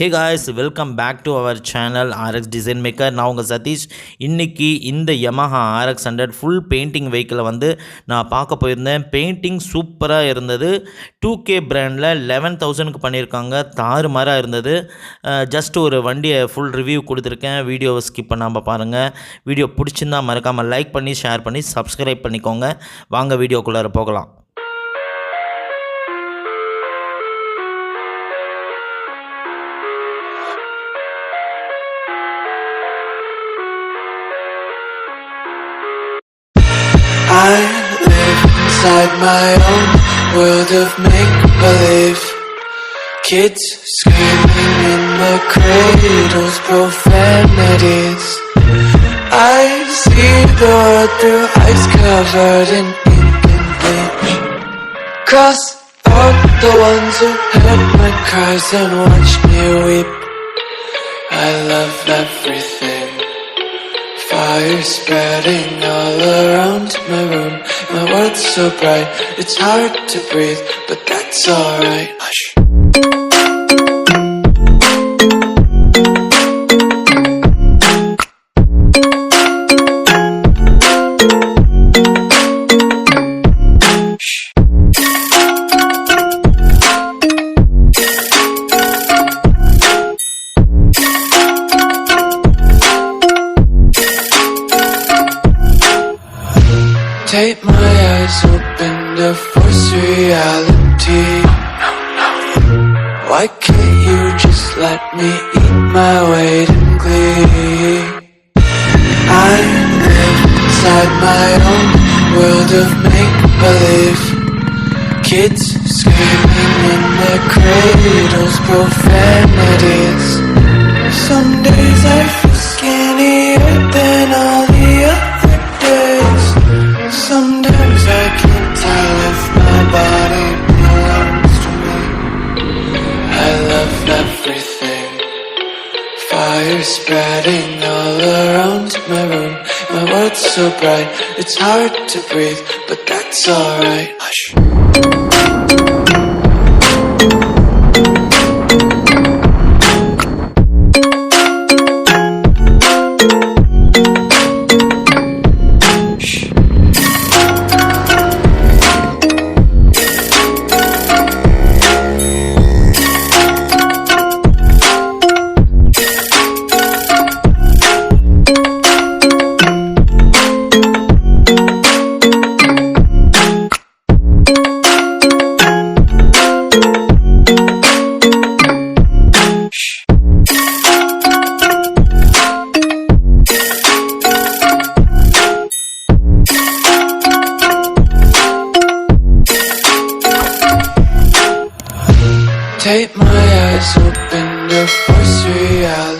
Hey guys, welcome back to our channel RX Design Maker. நான் உங்கள் சதீஷ். இன்னைக்கு இந்த Yamaha RX 100 ஃபுல் பெயிண்டிங் வெஹிக்கிளை நான் பார்க்க போயிருந்தேன். பெயிண்டிங் சூப்பராக இருந்தது. 2K பிராண்டில் 11,000க்கு பண்ணியிருக்காங்க. தாறுமாறாக இருந்தது. ஜஸ்ட் ஒரு வண்டியை ஃபுல் ரிவ்யூ கொடுத்துருக்கேன். வீடியோவை ஸ்கிப் பண்ணாமல் பாருங்கள். வீடியோ பிடிச்சிருந்தா மறக்காமல் லைக் பண்ணி ஷேர் பண்ணி சப்ஸ்கிரைப் பண்ணிக்கோங்க. வாங்க வீடியோக்குள்ளார போகலாம். I live inside my own world of make-believe. Kids screaming in the cradles, profanities. I see the world through ice covered in ink and bleach. Cross out the ones who heard my cries and watched me weep. I love everything. Fire spreading all around my room. My world's so bright, it's hard to breathe, but that's alright. Hush. Tape my eyes open to force reality. Why can't you just let me eat my weight in glee? I live inside my own world of make-believe. Kids screaming in their cradles, profanities. Some days I feel skinnier than all the other days. Sometimes I can't tell if my body belongs to me. I love everything. Fire spreading all around my room. My world's so bright, it's hard to breathe, but that's alright. Hush. Tape my eyes open to force reality.